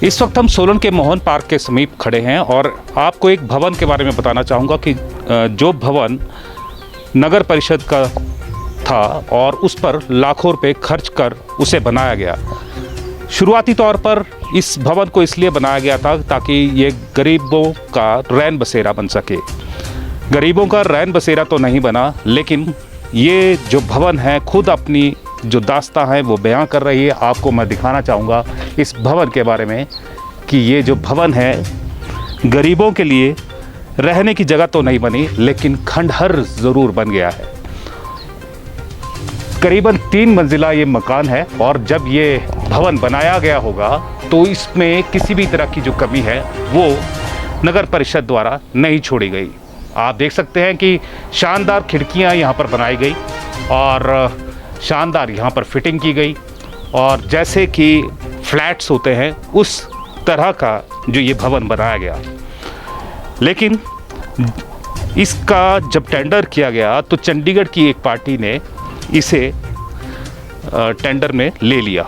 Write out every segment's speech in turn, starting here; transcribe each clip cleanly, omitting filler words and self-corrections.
इस वक्त हम सोलन के मोहन पार्क के समीप खड़े हैं और आपको एक भवन के बारे में बताना चाहूँगा कि जो भवन नगर परिषद का था और उस पर लाखों रुपए खर्च कर उसे बनाया गया। शुरुआती तौर पर इस भवन को इसलिए बनाया गया था ताकि ये गरीबों का रैन बसेरा बन सके। गरीबों का रैन बसेरा तो नहीं बना, लेकिन ये जो भवन है खुद अपनी जो दास्तां है वो बयां कर रही है। आपको मैं दिखाना चाहूँगा इस भवन के बारे में कि ये जो भवन है गरीबों के लिए रहने की जगह तो नहीं बनी, लेकिन खंडहर ज़रूर बन गया है। करीबन 3 मंजिला ये मकान है और जब ये भवन बनाया गया होगा तो इसमें किसी भी तरह की जो कमी है वो नगर परिषद द्वारा नहीं छोड़ी गई। आप देख सकते हैं कि शानदार खिड़कियां यहाँ पर बनाई गई और शानदार यहाँ पर फिटिंग की गई और जैसे कि फ्लैट्स होते हैं उस तरह का जो ये भवन बनाया गया। लेकिन इसका जब टेंडर किया गया तो चंडीगढ़ की एक पार्टी ने इसे टेंडर में ले लिया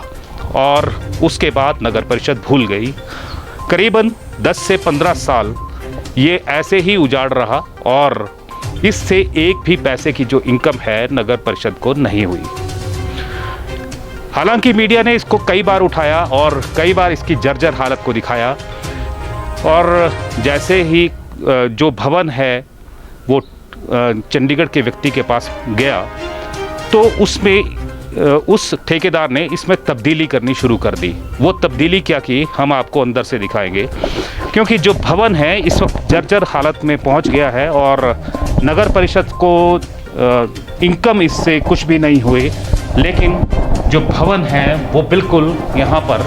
और उसके बाद नगर परिषद भूल गई। करीबन 10 से 15 साल ये ऐसे ही उजाड़ रहा और इससे एक भी पैसे की जो इनकम है नगर परिषद को नहीं हुई। हालांकि मीडिया ने इसको कई बार उठाया और कई बार इसकी जर्जर हालत को दिखाया और जैसे ही जो भवन है वो चंडीगढ़ के व्यक्ति के पास गया तो उस ठेकेदार ने इसमें तब्दीली करनी शुरू कर दी। वो तब्दीली क्या की हम आपको अंदर से दिखाएंगे, क्योंकि जो भवन है इस वक्त जर्जर हालत में पहुंच गया है और नगर परिषद को इनकम इससे कुछ भी नहीं हुई। लेकिन जो भवन है वो बिल्कुल यहाँ पर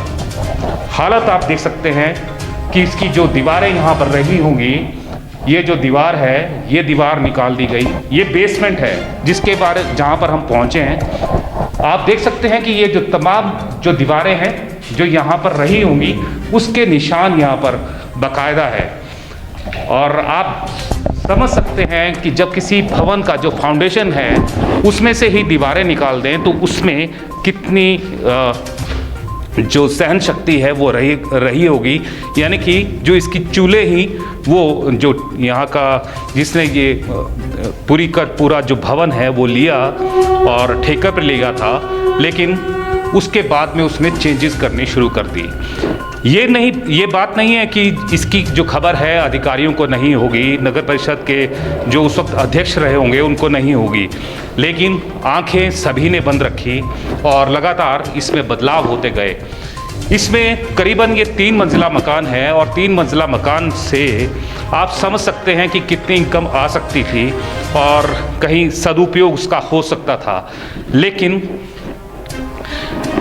हालत आप देख सकते हैं कि इसकी जो दीवारें यहाँ पर रही होंगी, ये जो दीवार है ये दीवार निकाल दी गई। ये बेसमेंट है जिसके बारे जहाँ पर हम पहुँचे हैं। आप देख सकते हैं कि ये जो तमाम जो दीवारें हैं जो यहाँ पर रही होंगी उसके निशान यहाँ पर बाकायदा है और आप समझ सकते हैं कि जब किसी भवन का जो फाउंडेशन है उसमें से ही दीवारें निकाल दें तो उसमें कितनी जो सहन शक्ति है वो रही होगी। यानी कि जो इसकी चूल्हे ही वो जो यहाँ का जिसने ये पूरा जो भवन है वो लिया और ठेका पर लिया था, लेकिन उसके बाद में उसने चेंजेस करनी शुरू कर दी। ये बात नहीं है कि इसकी जो खबर है अधिकारियों को नहीं होगी, नगर परिषद के जो उस वक्त अध्यक्ष रहे होंगे उनको नहीं होगी, लेकिन आंखें सभी ने बंद रखी और लगातार इसमें बदलाव होते गए। इसमें करीबन ये 3 मंजिला मकान है और 3 मंजिला मकान से आप समझ सकते हैं कि कितनी इनकम आ सकती थी और कहीं सदुपयोग उसका हो सकता था। लेकिन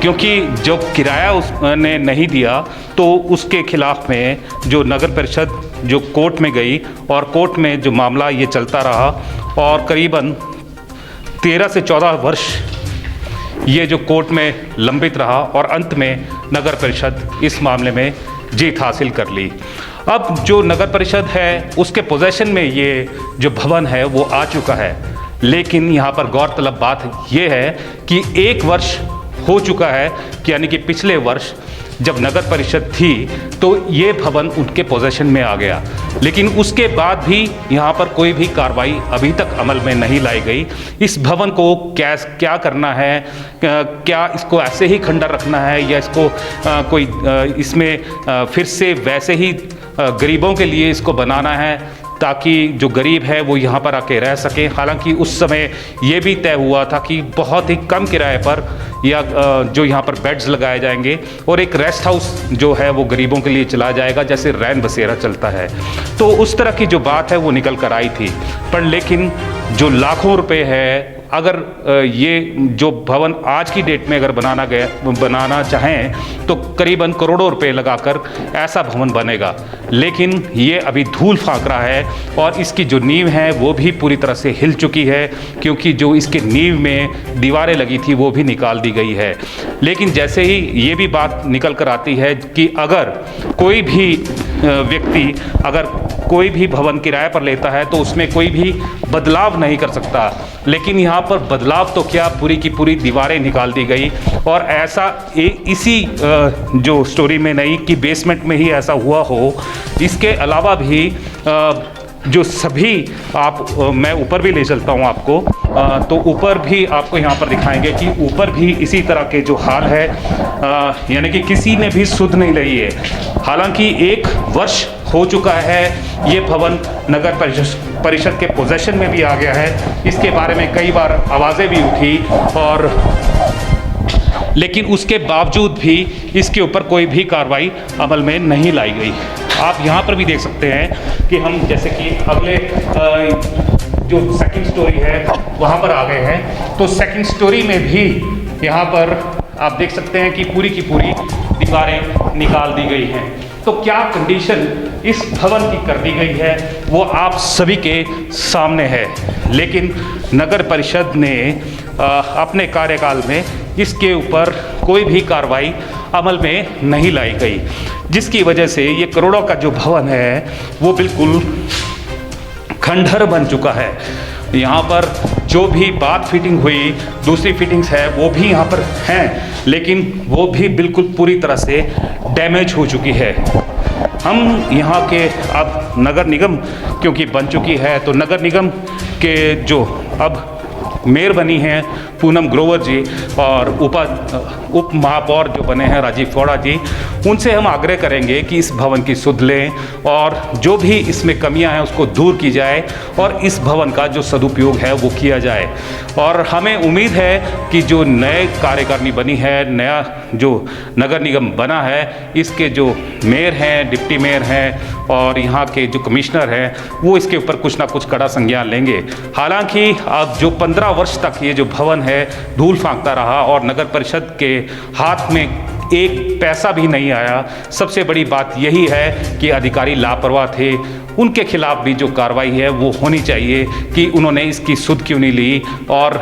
क्योंकि जो किराया उसने नहीं दिया तो उसके खिलाफ में जो नगर परिषद जो कोर्ट में गई और कोर्ट में जो मामला ये चलता रहा और करीबन 13 से 14 वर्ष ये जो कोर्ट में लंबित रहा और अंत में नगर परिषद इस मामले में जीत हासिल कर ली। अब जो नगर परिषद है उसके पोजीशन में ये जो भवन है वो आ चुका है। लेकिन यहाँ पर गौरतलब बात ये है कि 1 वर्ष हो चुका है, यानी कि पिछले वर्ष जब नगर परिषद थी तो ये भवन उनके पोजीशन में आ गया, लेकिन उसके बाद भी यहाँ पर कोई भी कार्रवाई अभी तक अमल में नहीं लाई गई। इस भवन को क्या करना है, क्या इसको ऐसे ही खंडर रखना है या इसको कोई इसमें फिर से वैसे ही गरीबों के लिए इसको बनाना है ताकि जो गरीब है वो यहाँ पर आके रह सके। हालांकि उस समय ये भी तय हुआ था कि बहुत ही कम किराए पर या जो यहाँ पर बेड्स लगाए जाएंगे और एक रेस्ट हाउस जो है वो गरीबों के लिए चला जाएगा, जैसे रैन बसेरा चलता है। तो उस तरह की जो बात है वो निकल कर आई थी, पर लेकिन जो लाखों रुपए है, अगर ये जो भवन आज की डेट में अगर बनाना चाहें तो करीबन करोड़ों रुपए लगाकर ऐसा भवन बनेगा, लेकिन ये अभी धूल फांक रहा है और इसकी जो नींव है वो भी पूरी तरह से हिल चुकी है, क्योंकि जो इसके नींव में दीवारें लगी थी वो भी निकाल दी गई है। लेकिन जैसे ही ये भी बात निकल कर आती है कि अगर कोई भी व्यक्ति अगर कोई भी भवन किराए पर लेता है तो उसमें कोई भी बदलाव नहीं कर सकता, लेकिन यहाँ पर बदलाव तो क्या, पूरी की पूरी दीवारें निकाल दी गई। और ऐसा इसी जो स्टोरी में नहीं कि बेसमेंट में ही ऐसा हुआ हो, इसके अलावा भी जो सभी मैं ऊपर भी ले चलता हूँ आपको, तो ऊपर भी आपको यहाँ पर दिखाएंगे कि ऊपर भी इसी तरह के जो हाल है, यानी कि किसी ने भी सुध नहीं ली है। हालांकि 1 वर्ष हो चुका है, ये भवन नगर परिषद के पोजेशन में भी आ गया है। इसके बारे में कई बार आवाज़ें भी उठी, और लेकिन उसके बावजूद भी इसके ऊपर कोई भी कार्रवाई अमल में नहीं लाई गई। आप यहाँ पर भी देख सकते हैं कि हम जैसे कि अगले जो सेकंड स्टोरी है वहाँ पर आ गए हैं, तो सेकंड स्टोरी में भी यहाँ पर आप देख सकते हैं कि पूरी की पूरी दीवारें निकाल दी गई हैं। तो क्या कंडीशन इस भवन की कर दी गई है वो आप सभी के सामने है, लेकिन नगर परिषद ने अपने कार्यकाल में इसके ऊपर कोई भी कार्रवाई अमल में नहीं लाई गई, जिसकी वजह से ये करोड़ों का जो भवन है वो बिल्कुल खंडहर बन चुका है। यहाँ पर जो भी बाथ फिटिंग हुई, दूसरी फिटिंग्स है वो भी यहाँ पर हैं, लेकिन वो भी बिल्कुल पूरी तरह से डैमेज हो चुकी है। हम यहाँ के अब नगर निगम क्योंकि बन चुकी है, तो नगर निगम के जो अब मेयर बनी हैं पूनम ग्रोवर जी, और उप महापौर जो बने हैं राजीव फौड़ा जी, उनसे हम आग्रह करेंगे कि इस भवन की सुध लें और जो भी इसमें कमियां हैं उसको दूर की जाए और इस भवन का जो सदुपयोग है वो किया जाए। और हमें उम्मीद है कि जो नए कार्यकारिणी बनी है, नया जो नगर निगम बना है, इसके जो मेयर हैं, डिप्टी मेयर हैं और यहाँ के जो कमिश्नर हैं, वो इसके ऊपर कुछ ना कुछ कड़ा संज्ञान लेंगे। हालांकि अब जो 15 वर्ष तक ये जो भवन है धूल फांकता रहा और नगर परिषद के हाथ में एक पैसा भी नहीं आया। सबसे बड़ी बात यही है कि अधिकारी लापरवाह थे, उनके खिलाफ भी जो कार्रवाई है वो होनी चाहिए कि उन्होंने इसकी सुध क्यों नहीं ली और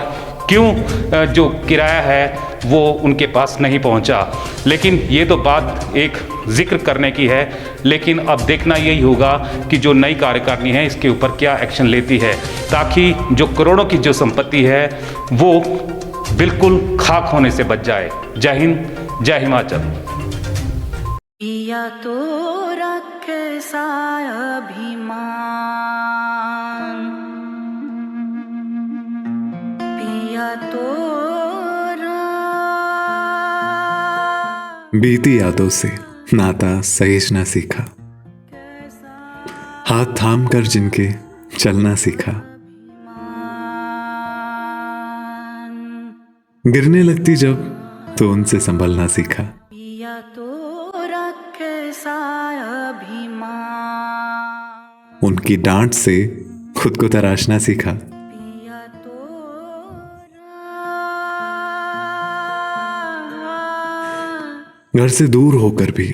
क्यों जो किराया है वो उनके पास नहीं पहुंचा। लेकिन ये तो बात एक जिक्र करने की है, लेकिन अब देखना यही होगा कि जो नई कार्यकारिणी है इसके ऊपर क्या एक्शन लेती है, ताकि जो करोड़ों की जो संपत्ति है वो बिल्कुल खाक होने से बच जाए। जय हिंद, जय हिमाचल। पिया तो रखे सा अभिमान, पिया तो बीती यादों से नाता सहेजना सीखा, हाथ थाम कर जिनके चलना सीखा, गिरने लगती जब तो उनसे संभलना सीखा। पिया तो रखे सा अभिमान, उनकी डांट से खुद को तराशना सीखा। पिया तो घर से दूर होकर भी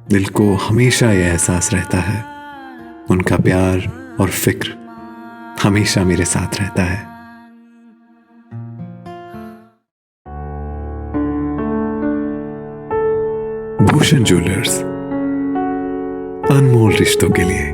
दिल को हमेशा यह एहसास रहता है, उनका प्यार और फिक्र हमेशा मेरे साथ रहता है। भूषण ज्वेलर्स, अनमोल रिश्तों के लिए।